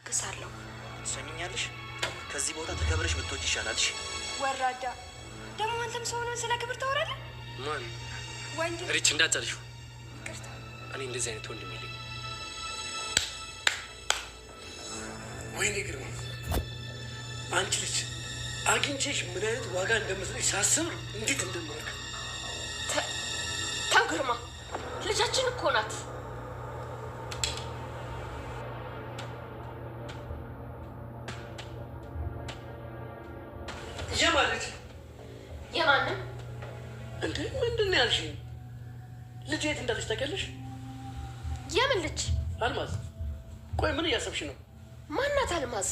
ክሳለሁ። ሰሚኛለሽ? ከዚህ ቦታ ተከብረሽ ብትወጪ ይሻላልሽ። ወራዳ ደግሞ አንተም ሰው ነው ስለ ክብር ታወራለህ? ማን ወንድ ሪች እንዳትጨርሺው። ይቅርታ። እኔ እንደዚህ አይነት ወንድም የለኝም። ወይኔ ግርማ፣ አንቺ ልጅ አግኝቼሽ ምን አይነት ዋጋ እንደምትለኝ ሳስብ እንዴት እንደማርክ። ተው ግርማ፣ ልጃችን እኮ ናት። የማለት የማንም እንዴ? ምንድን ነው ያልሽኝ? ልጅ የት እንዳለች ታውቂያለሽ? የምን ልጅ? አልማዝ። ቆይ ምን እያሰብሽ ነው? ማናት አልማዝ?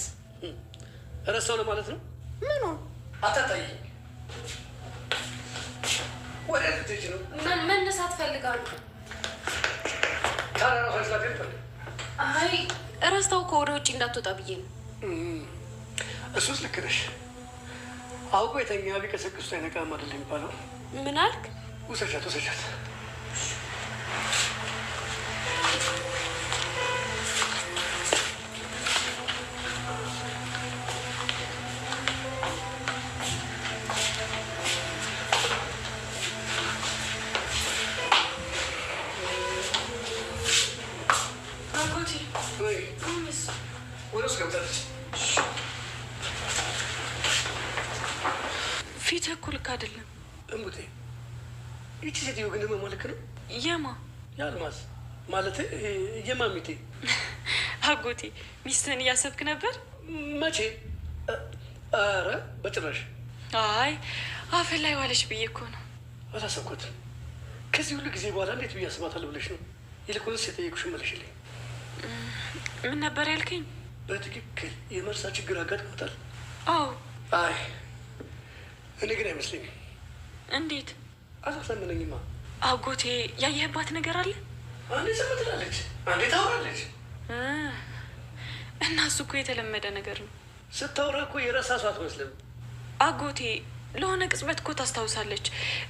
እረሳው ለማለት ነው። ምኑ? አታታይ። ወደ ልትሄጂ ነው? መነሳት ፈልጋለሁ። ታዲያ ራሷ ይፈልግ። አይ እረስታው ከወደ ውጭ እንዳትወጣ ብዬ ነው። እሱስ ልክ ነሽ። አውቆ የተኛ ቢቀሰቅሱት አይነቃም አይደል የሚባለው? ምን አልክ? ውሰጃት ውሰጃት። ወደ ውስጥ ገብታለች። ፊት እኮ ልክ አይደለም። እሙቴ፣ ይቺ ሴትዮ ግን መማልክ ነው። የማ? የአልማዝ ማለት የማሚቴ። አጎቴ፣ ሚስትህን እያሰብክ ነበር? መቼ? ኧረ በጭራሽ። አይ አፍን ላይ ዋለች ብዬ እኮ ነው። አላሰብኩትም። ከዚህ ሁሉ ጊዜ በኋላ እንዴት ብዬ አስባታለሁ ብለሽ ነው? ይልቁንስ የጠየቁሽን መልሽልኝ። ምን ነበር ያልከኝ? በትክክል የመርሳት ችግር አጋጥሞታል? አዎ። አይ እኔ ግን አይመስለኝም። እንዴት? አላሳመነኝማ። አጎቴ፣ ያየህባት ነገር አለ? አንዴ ዝም ትላለች፣ አንዴ ታወራለች። እና እሱ እኮ የተለመደ ነገር ነው። ስታወራ እኮ የረሳ ሰው አትመስልም። አጎቴ፣ ለሆነ ቅጽበት እኮ ታስታውሳለች፣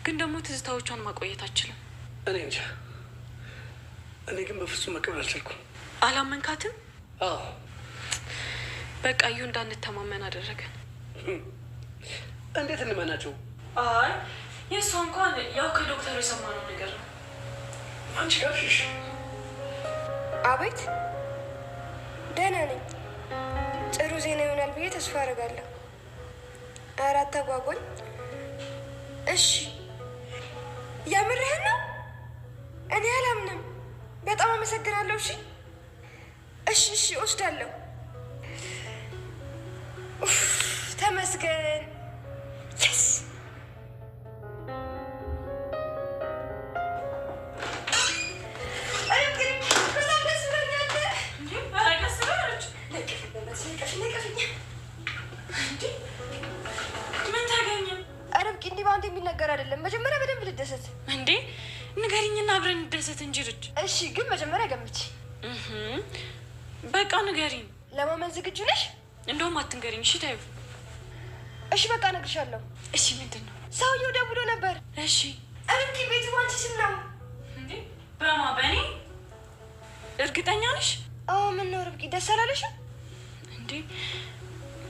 ግን ደግሞ ትዝታዎቿን ማቆየት አችልም። እኔ እንጃ። እኔ ግን በፍጹም መቀበል አልቻልኩም። አላመንካትም? አዎ። በቃ እዩ እንዳንተማመን አደረገን። እንዴት እንመናቸው? አይ የእሷ እንኳን ያው ከዶክተሩ የሰማነው ነገር ነው። አንቺ ጋርሽ? አቤት፣ ደህና ነኝ። ጥሩ ዜና ይሆናል ብዬ ተስፋ አደርጋለሁ። ኧረ አታጓጓኝ። እሺ፣ የምርህን ነው? እኔ አላምንም። በጣም አመሰግናለሁ። እሺ እሺ እሺ፣ እወስዳለሁ። ተመስገን። የስ ርብቃ፣ እንዲህ በአንድ የሚነገር አይደለም። መጀመሪያ በደንብ ልደሰት። እንዴ ንገሪኝና አብረን እንደሰት እንጂ ርች። እሺ፣ ግን መጀመሪያ ገምች። በቃ ንገሪኝ። ለማመን ዝግጁ ነሽ? እንደውም አትንገሪኝ። እሺ ታዩ። እሺ በቃ እነግርሻለሁ። እሺ ምንድን ነው? ሰውየው ደውሎ ነበር። እሺ ርብቃ፣ ቤቱ ባንቺ ስም ነው። እንዴ በማ? በእኔ? እርግጠኛ ነሽ? አዎ። ምን ነው ርብቃ፣ ደስ አላለሽም እንዴ?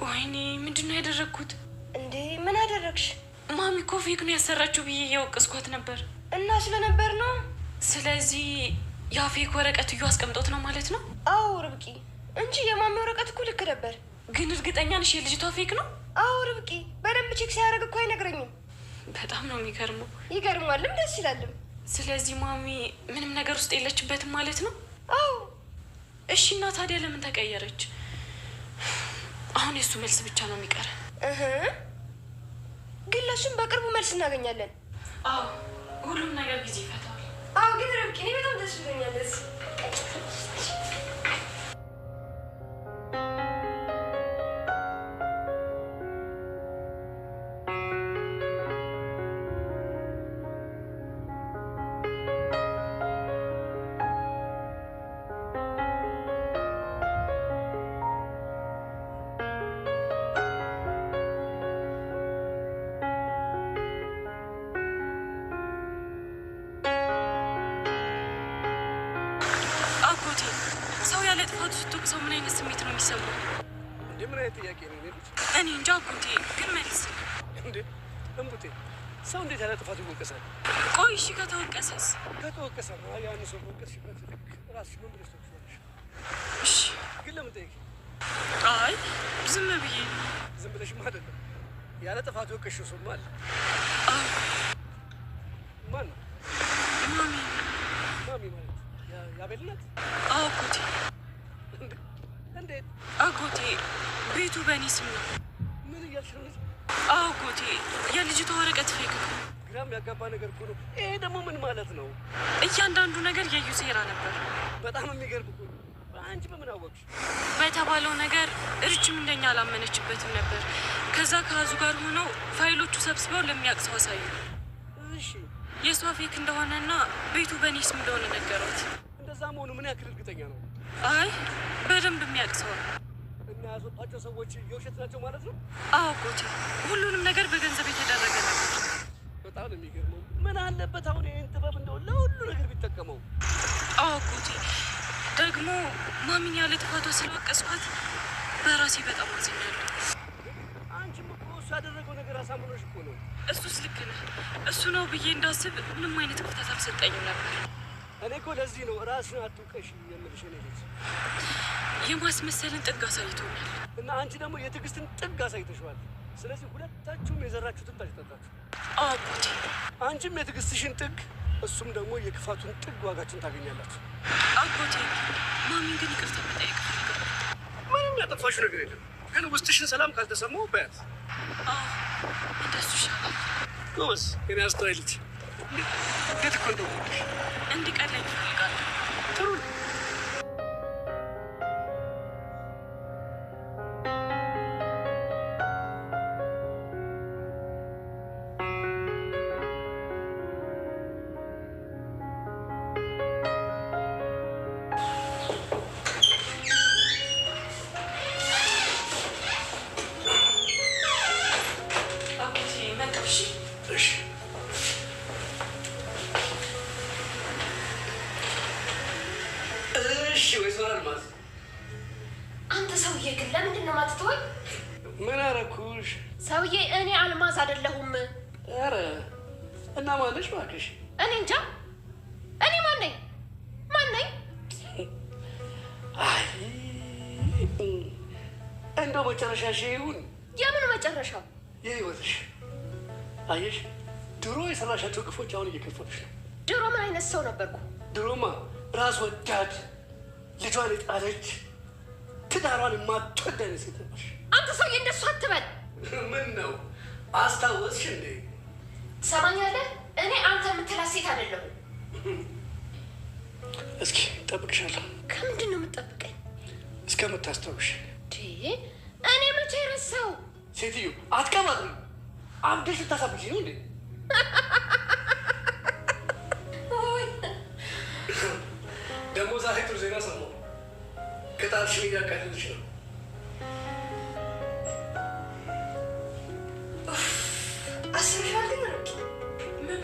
ወይኔ ምንድን ነው ያደረግኩት? እንዴ ምን አደረግሽ? ማሚ እኮ ፌክ ነው ያሰራችው ብዬ እየወቀስኳት ነበር። እና ስለነበር ነው። ስለዚህ ያ ፌክ ወረቀት እዩ አስቀምጦት ነው ማለት ነው? አዎ ርብቃ፣ እንጂ የማሚ ወረቀት እኮ ልክ ነበር። ግን እርግጠኛ ነሽ የልጅቷ ፌክ ነው? አዎ ርብቃ፣ በደንብ ቼክ ሲያደርግ እኮ አይነግረኝም። በጣም ነው የሚገርመው። ይገርማልም ደስ ይላልም። ስለዚህ ማሚ ምንም ነገር ውስጥ የለችበትም ማለት ነው? አዎ። እሺ እና ታዲያ ለምን ተቀየረች? አሁን የእሱ መልስ ብቻ ነው የሚቀረ። ግን ለሱም በቅርቡ መልስ እናገኛለን። አዎ፣ ሁሉም ነገር ጊዜ ይፈታል። አዎ። ግን ርብቃ፣ እኔ በጣም ደስ ብሎኛል። ያለ ጥፋቱ ስትወቅሰው ምን አይነት ስሜት ነው የሚሰማው? እንዴ ምን አይነት ጥያቄ ነው ልጅ? እኔ እንጃ አጎቴ፣ ግን መልስ። እንዴ እምቡቴ፣ ሰው እንዴት ያለ ጥፋቱ ይወቀሳል? ቆይ እሺ ከተወቀሰስ? ከተወቀሰ ነው ያን ሰው ወቀስሽበት ልክ ራስሽ ምን ብለሽ ትወቅሻለሽ? እሺ ግን ለምን ጠይቂ? አይ ዝም ብዬ ነው። ዝም ብለሽማ አይደለም ያለ ጥፋቱ ወቀሽው ሰው አለ። አዎ ማን ነው? ማሚ። ማሚ ማለት ያቤል ናት? አዎ አጎቴ። እንዴት? አጎቴ ቤቱ በእኔ ስም ነው። ምን እያልሽ ነው ልጅ? አዎ አጎቴ፣ የልጅቷ ወረቀት ፌክ ነው። ግራም ያጋባ ነገር እኮ ነው። ይሄ ደግሞ ምን ማለት ነው? እያንዳንዱ ነገር የዩ ሴራ ነበር። በጣም የሚገርም እኮ ነው። አንቺ በምን አወቅሽ? በተባለው ነገር እርችም እንደኛ አላመነችበትም ነበር። ከዛ ከአዙ ጋር ሆነው ፋይሎቹ ሰብስበው ለሚያውቅ ሰው አሳዩ። እሺ የሷ ፌክ እንደሆነና ቤቱ በእኔ ስም እንደሆነ ነገሯት። እንደዛ መሆኑ ምን ያክል እርግጠኛ ነው? አይ በደንብ የሚያውቅ ሰው ነው። እና ያስወጣቸው ሰዎች የውሸት ናቸው ማለት ነው? አዎ አጎቴ፣ ሁሉንም ነገር በገንዘብ የተደረገ ነበር። በጣም ነው የሚገርመው። ምን አለበት አሁን ይህን ጥበብ እንደው ለሁሉ ነገር ቢጠቀመው? አዎ አጎቴ፣ ደግሞ ማሚን ያለ ጥፋቷ ስለወቀስኳት በራሴ በጣም አዝኛለሁ። አንቺም እኮ እሱ ያደረገው ነገር አሳምኖሽ እኮ ነው። እሱስ ልክ ነህ። እሱ ነው ብዬ እንዳስብ ምንም አይነት ክፍተት አልሰጠኝም ነበር። እኔ እኮ ለዚህ ነው ራስን አትውቀሽ የምልሽ። እኔ ልጅ የማስመሰልን ጥግ አሳይቶኛል እና አንቺ ደግሞ የትዕግስትን ጥግ አሳይተሽዋል። ስለዚህ ሁለታችሁም የዘራችሁትን ታጭታላችሁ። አዎ አጎቴ፣ አንቺም የትዕግስትሽን ጥግ፣ እሱም ደግሞ የክፋቱን ጥግ ዋጋችሁን ታገኛላችሁ። አጎቴ ማሚን ግን ይቅርታ መጠየቅ ፈልጋለሁ። ምንም ያጠፋሽው ነገር የለም፣ ግን ውስጥሽን ሰላም ካልተሰማው በያት። አዎ እንደሱ ይሻላል። ጎበዝ፣ የኔ አስተዋይ ልጅ። እንዴት እኮ እንደው እንዲቀለኝ እፈልጋለሁ። ጥሩ አንተ ሰውዬ ግን ለምንድን ነው የማትተወኝ? ምን አደረኩሽ? ሰውዬ እኔ አልማዝ አይደለሁም። ኧረ እና ማነሽ እባክሽ? እኔ እንጃ። እኔ ማን ነኝ? ማን ነኝ? አይ እንደው መጨረሻሽ ይሁን። የምኑ መጨረሻው? የህይወትሽ። አየሽ፣ ድሮ የሰራሻቸው ግፎች አሁን እየከፈሉሽ ነው። ድሮ ምን አይነት ሰው ነበርኩ? ድሮማ ራስ ወዳድ፣ ልጇን የጣለች፣ ትዳሯን የማትወድ አይነት ሴት ነበርሽ። አንተ ሰውዬ እንደሱ አትበል። ምን ነው አስታወስሽ እንዴ? ትሰማኛለህ? እኔ አንተ የምትላት ሴት አይደለሁም። እስኪ እጠብቅሻለሁ። ከምንድን ነው የምትጠብቀኝ? እስከምታስታውሽ። እኔ መቼ ረሳው? ሴትዮ አትቀባጥሪ። አብደሽ ልታሳብጂ ነው እንዴ? ደግሞ ዛሬ ጥሩ ዜና ሰማሁ። ቅጣትሽን እያቃለልሽ ነው። አስብሻል ግን ምኑ?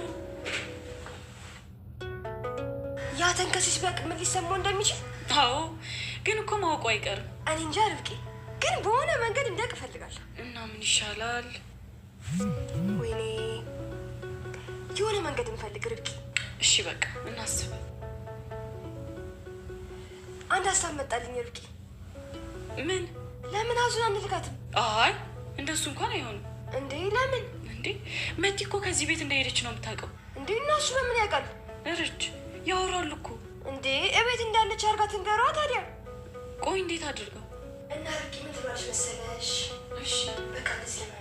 ያ ተንከሲስ ቢያውቅ ምን ሊሰማው እንደሚችል? አዎ ግን እኮ ማወቁ አይቀርም። እኔ እንጃ ርብቃ፣ ግን በሆነ መንገድ እንዲያውቅ እፈልጋለሁ። እና ምን ይሻላል? ወይኔ የሆነ መንገድ እንፈልግ ርብቃ። እሺ በቃ እናስብ። አንድ ሀሳብ መጣልኝ ርብቃ። ምን? ለምን አዙን አንልካትም? አይ እንደሱ እንኳን አይሆንም። እንዴ ለምን? እንዴ መቲ እኮ ከዚህ ቤት እንደሄደች ነው የምታውቀው። እንዴ እነሱ በምን ያውቃሉ? እርጅ ያወራሉ እኮ። እንዴ እቤት እንዳለች አርጋ ትንገሯ ታዲያ። ቆይ እንዴት አድርገው? እና ርብቃ ምን ትሏለች መሰለሽ? እሺ በቃ እንደዚህ ለማለት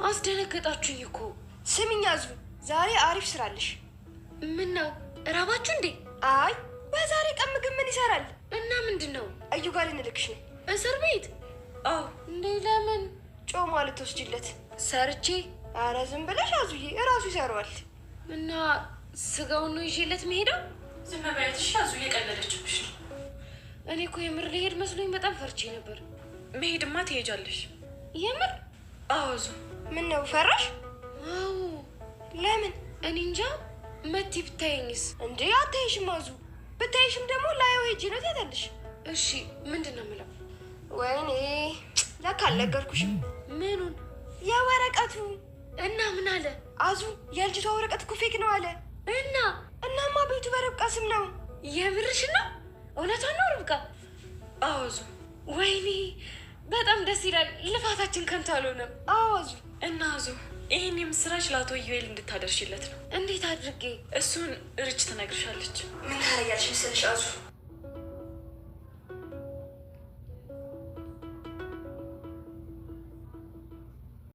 አስደነገጣችሁኝ እኮ። ስሚኝ አዙ፣ ዛሬ አሪፍ ስራለሽ። ምን ነው እራባችሁ እንዴ? አይ በዛሬ ቀን ምግብ ምን ይሰራል? እና ምንድን ነው? እዩ ጋር እንልክሽ ነው። እስር ቤት? አዎ። እንዴ ለምን? ጮማ ልትወስጂለት። ሰርቼ ኧረ ዝም ብለሽ አዙዬ እራሱ ይሰራዋል። እና ስጋውን ነው ይዤለት መሄደው? ዝም በያት እሺ። አዙ እየቀለደችብሽ ነው። እኔ እኮ የምር ልሄድ መስሎኝ በጣም ፈርቼ ነበር። መሄድማ ትሄጃለሽ። የምር? አዎ አዙ። ምን ነው ፈራሽ? አዎ። ለምን? እኔ እንጃ። መቲ ብታየኝስ? እንዴ አታይሽም አዙ። ብታይሽም ደግሞ ላየው ሄጄ ነው ትያታለሽ። እሺ ምንድን ነው የምለው? ወይኔ ለካ አልነገርኩሽም። ምኑን? የወረቀቱ። እና ምን አለ? አዙ የልጅቷ ወረቀት እኮ ፌክ ነው አለ። እናማ ቤቱ በርብቃ ስም ነው። የምርሽ ነው? እውነቷን ነው ርብቃ? አዎ አዙ። ወይኔ በጣም ደስ ይላል። ልፋታችን ከንቱ አልሆነም። አዎ አዙ። እና አዙ ይህን የምስራች ለአቶ ዩኤል እንድታደርሽለት ነው። እንዴት አድርጌ? እሱን ርች ትነግርሻለች። ምን ታረጊያለሽ መሰለሽ አዙ?